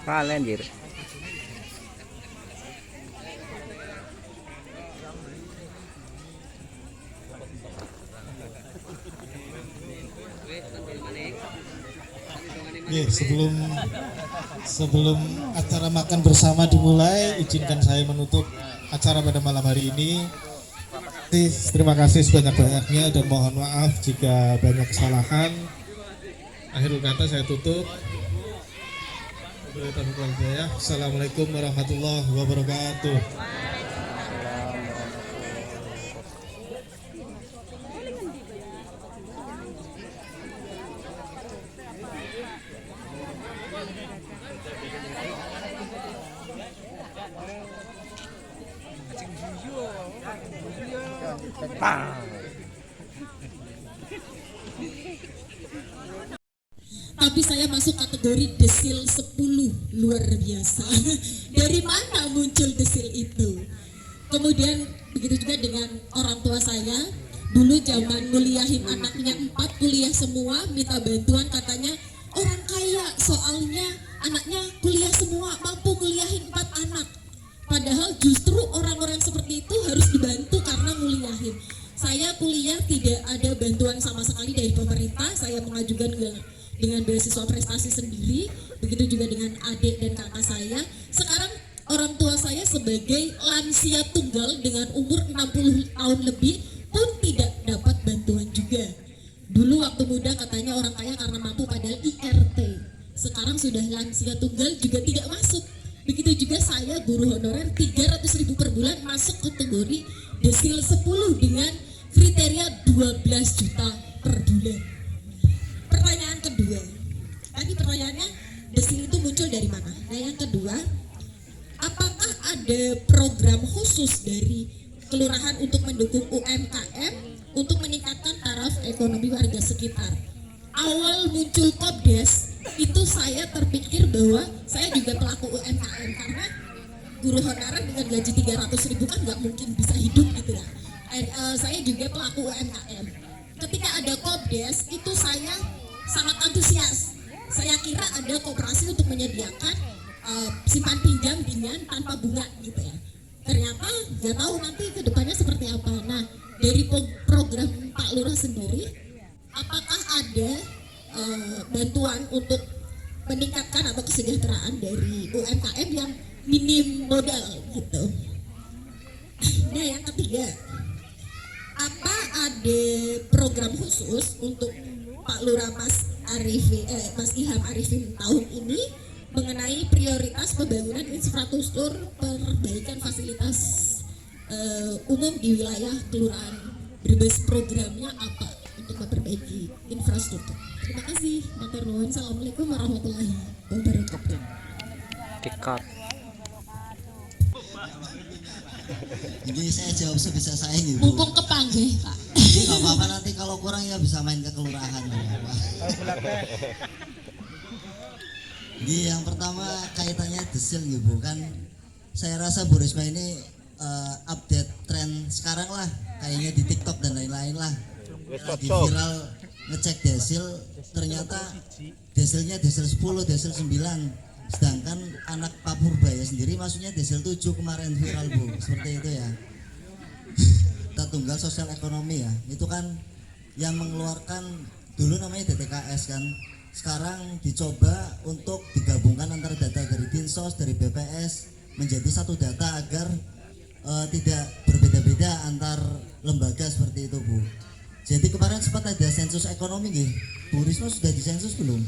Kalian anjir. Oke, sebelum acara makan bersama dimulai, izinkan saya menutup acara pada malam hari ini. Terima kasih sebanyak-banyaknya dan mohon maaf jika banyak kesalahan. Akhirul kata saya tutup. Assalamualaikum warahmatullahi wabarakatuh. Tapi saya masuk kategori desil 10, luar biasa. Dari mana muncul desil itu? Kemudian begitu juga dengan orang tua saya. Dulu zaman kuliahin anaknya 4 kuliah semua, minta bantuan katanya orang kaya, soalnya anaknya kuliah semua, mampu kuliahin 4 anak. Padahal justru orang-orang seperti itu harus dibantu karena kuliahin. Saya kuliah tidak ada bantuan sama sekali dari pemerintah, saya mengajukan dengan beasiswa prestasi sendiri, begitu juga dengan adik dan kakak saya. Sekarang orang tua saya sebagai lansia tunggal dengan umur 60 tahun lebih pun tidak dapat bantuan juga. Dulu waktu muda katanya orang kaya karena mampu, padahal IRT. Sekarang sudah lansia tunggal juga tidak masuk. Begitu juga saya guru honorer 300.000 per bulan masuk kategori desil 10 dengan kriteria 12 juta per bulan. Pertanyaan kedua, tadi pertanyaannya desil itu muncul dari mana? Nah yang kedua, apakah ada program khusus dari kelurahan untuk mendukung UMKM untuk meningkatkan taraf ekonomi warga sekitar? Awal muncul Kopdes itu saya terpikir bahwa saya juga pelaku UMKM karena guru honorer dengan gaji 300.000 kan nggak mungkin bisa hidup gitu ya. Saya juga pelaku UMKM. Ketika ada Kopdes itu saya sangat antusias. Saya kira ada koperasi untuk menyediakan simpan pinjam dengan tanpa bunga gitu ya. Ternyata nggak tahu nanti kedepannya seperti apa. Nah dari program Pak Lurah sendiri, apakah ada bantuan untuk meningkatkan atau kesejahteraan dari UMKM yang minim modal gitu? Nah yang ketiga, apa ada program khusus untuk Pak Lurah Mas Ilham Arifin tahun ini mengenai prioritas pembangunan infrastruktur perbaikan fasilitas umum di wilayah kelurahan Brebes? Programnya apa untuk memperbaiki infrastruktur? Terima kasih, matur nuwun. Assalamualaikum warahmatullahi wabarakatuh. Tikar. Jadi saya jawab sebisa saya nih, Bu. Mumpung kepanggih, Pak. Jadi nggak apa-apa, nanti kalau kurang ya bisa main ke kelurahan. Jadi yang pertama kaitannya desil nih, Bu. Kan saya rasa Bu Risma ini update tren sekarang lah, kayaknya di TikTok dan lain-lain lah. Lagi viral ngecek desil, ternyata desilnya desil 10, desil 9. Sedangkan anak Pak Purbaya sendiri maksudnya desil 7 kemarin viral, Bu. Seperti itu ya. Kita tunggal sosial ekonomi ya. Itu kan yang mengeluarkan dulu namanya DTKS kan. Sekarang dicoba untuk digabungkan antara data dari Dinsos, dari BPS menjadi satu data agar tidak berbeda-beda antar lembaga seperti itu, Bu. Jadi kemarin sempat ada sensus ekonomi nih. Bu Risma sudah disensus belum?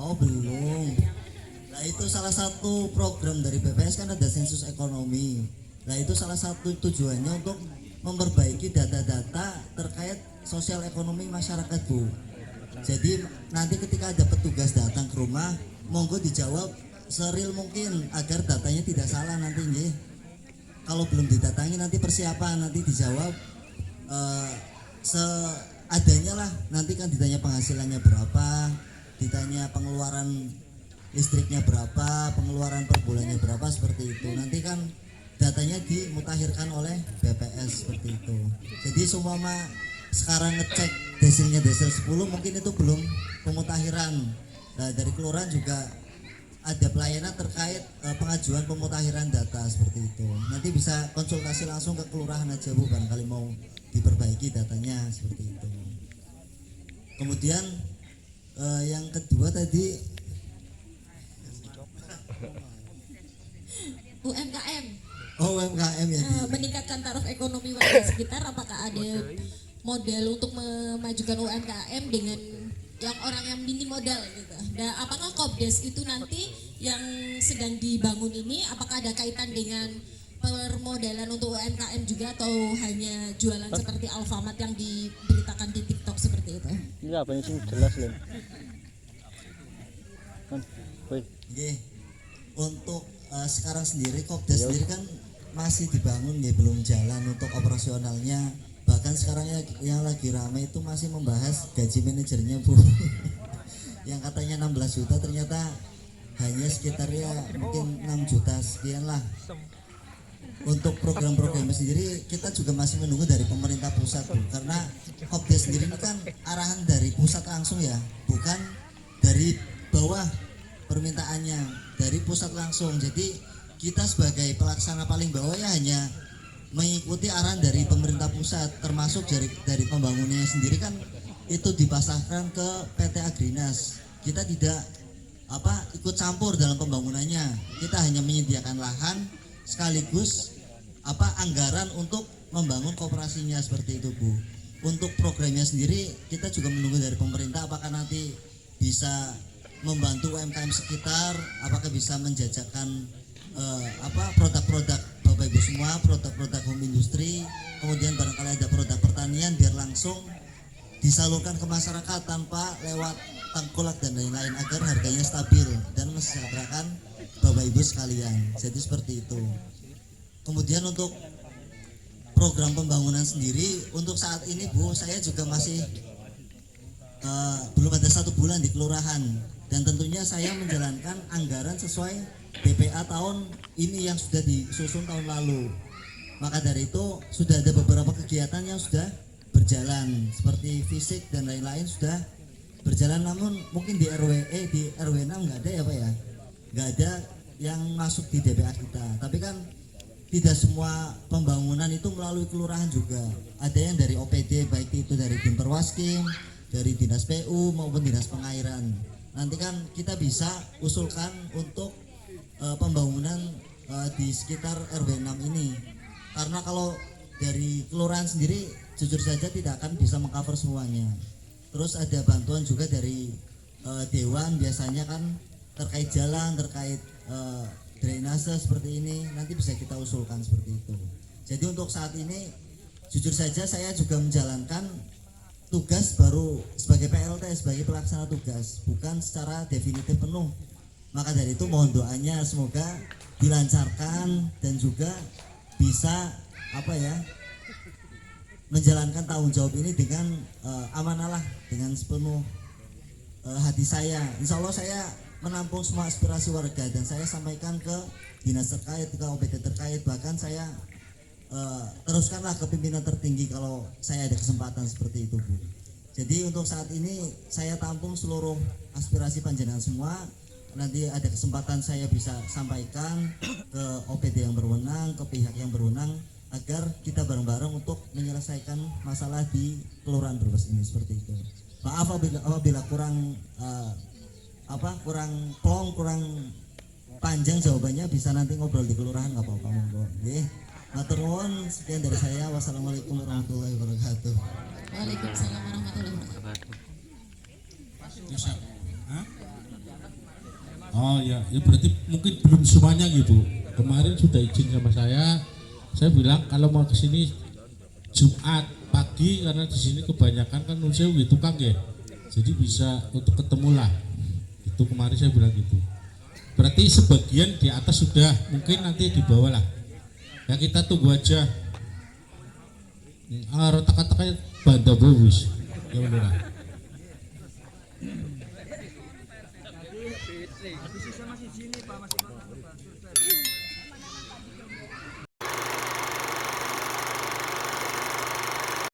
Oh belum. Nah itu salah satu program dari BPS kan ada sensus ekonomi. Nah itu salah satu tujuannya untuk memperbaiki data-data terkait sosial ekonomi masyarakat, Bu. Jadi nanti ketika ada petugas datang ke rumah, monggo dijawab seril mungkin agar datanya tidak salah nanti nih. Kalau belum didatangi nanti persiapan, nanti dijawab seadanya lah. Nanti kan ditanya penghasilannya berapa, ditanya pengeluaran listriknya berapa, pengeluaran per bulannya berapa, seperti itu. Nanti kan datanya dimutakhirkan oleh BPS seperti itu. Jadi semua sekarang ngecek desilnya desil 10 mungkin itu belum pemutakhiran. Nah, dari kelurahan juga ada pelayanan terkait pengajuan pemutakhiran data seperti itu. Nanti bisa konsultasi langsung ke kelurahan aja Bu, barangkali mau diperbaiki datanya seperti itu. Kemudian yang kedua tadi UMKM. Oh, UMKM ya. Meningkatkan taraf ekonomi warga sekitar, apakah ada model untuk memajukan UMKM dengan yang orang yang minim modal gitu. Dan apakah Kopdes itu nanti yang sedang dibangun ini apakah ada kaitan dengan permodalan untuk UMKM juga atau hanya jualan seperti Alfamart yang diberitakan di TikTok seperti itu? Ini apa yang jelas Len? Kan, Oke. Untuk sekarang sendiri Kopdes sendiri kan masih dibangun ya, belum jalan untuk operasionalnya. Bahkan sekarang yang lagi ramai itu masih membahas gaji manajernya Bu. Yang katanya 16 juta ternyata hanya sekitar ya mungkin 6 juta sekian lah. Untuk program-programnya sendiri kita juga masih menunggu dari pemerintah pusat Bu, karena Kopdes sendiri ini kan arahan dari pusat langsung ya, bukan dari bawah permintaannya, dari pusat langsung. Jadi kita sebagai pelaksana paling bawah ya hanya mengikuti arahan dari pemerintah pusat, termasuk dari pembangunannya sendiri kan itu dipasahkan ke PT Agrinas. Kita tidak ikut campur dalam pembangunannya. Kita hanya menyediakan lahan sekaligus anggaran untuk membangun koperasinya seperti itu Bu. Untuk programnya sendiri kita juga menunggu dari pemerintah apakah nanti bisa membantu UMKM sekitar, apakah bisa menjajakan produk-produk Bapak Ibu semua, produk-produk home industry, kemudian barangkali ada produk pertanian biar langsung disalurkan ke masyarakat tanpa lewat tengkulak dan lain-lain agar harganya stabil dan mesejahterakan Bapak Ibu sekalian. Jadi seperti itu. Kemudian untuk program pembangunan sendiri untuk saat ini Bu, saya juga masih belum ada 1 bulan di kelurahan dan tentunya saya menjalankan anggaran sesuai BPA tahun ini yang sudah disusun tahun lalu. Maka dari itu sudah ada beberapa kegiatan yang sudah berjalan seperti fisik dan lain-lain sudah berjalan, namun mungkin di RW 6 nggak ada ya Pak ya, nggak ada yang masuk di DPA kita. Tapi kan tidak semua pembangunan itu melalui kelurahan juga, ada yang dari OPD, baik itu dari tim Perwaskim, dari dinas PU maupun dinas pengairan. Nanti kan kita bisa usulkan untuk pembangunan di sekitar RW 6 ini, karena kalau dari kelurahan sendiri jujur saja tidak akan bisa mengcover semuanya. Terus ada bantuan juga dari dewan biasanya kan terkait jalan, terkait drainase seperti ini, nanti bisa kita usulkan seperti itu. Jadi untuk saat ini jujur saja saya juga menjalankan tugas baru sebagai PLT, sebagai pelaksana tugas, bukan secara definitif penuh. Maka dari itu mohon doanya semoga dilancarkan dan juga bisa menjalankan tanggung jawab ini dengan amanah lah, dengan sepenuh hati saya. Insya Allah saya menampung semua aspirasi warga dan saya sampaikan ke dinas terkait, ke OPD terkait, bahkan saya teruskanlah ke pimpinan tertinggi kalau saya ada kesempatan seperti itu Bu. Jadi untuk saat ini saya tampung seluruh aspirasi panjenengan semua. Nanti ada kesempatan saya bisa sampaikan ke OPD yang berwenang, ke pihak yang berwenang, agar kita bareng-bareng untuk menyelesaikan masalah di Kelurahan Brebes ini seperti itu. Maaf apabila kurang kurang panjang jawabannya, bisa nanti ngobrol di kelurahan nggak apa-apa monggo. Nggih. Matur nuwun, sekian dari saya. Wassalamualaikum warahmatullahi wabarakatuh. Waalaikumsalam warahmatullahi wabarakatuh. Oh ya berarti mungkin belum semuanya gitu. Kemarin sudah izin sama saya bilang kalau mau ke sini Jumat pagi karena di sini kebanyakan kan nulis tukang ya. Jadi bisa untuk ketemu lah. Itu kemarin saya bilang gitu. Berarti sebagian di atas sudah, mungkin nanti di bawah lah. Ya kita tunggu aja. Retak-retaknya banda bawis. Ya udah.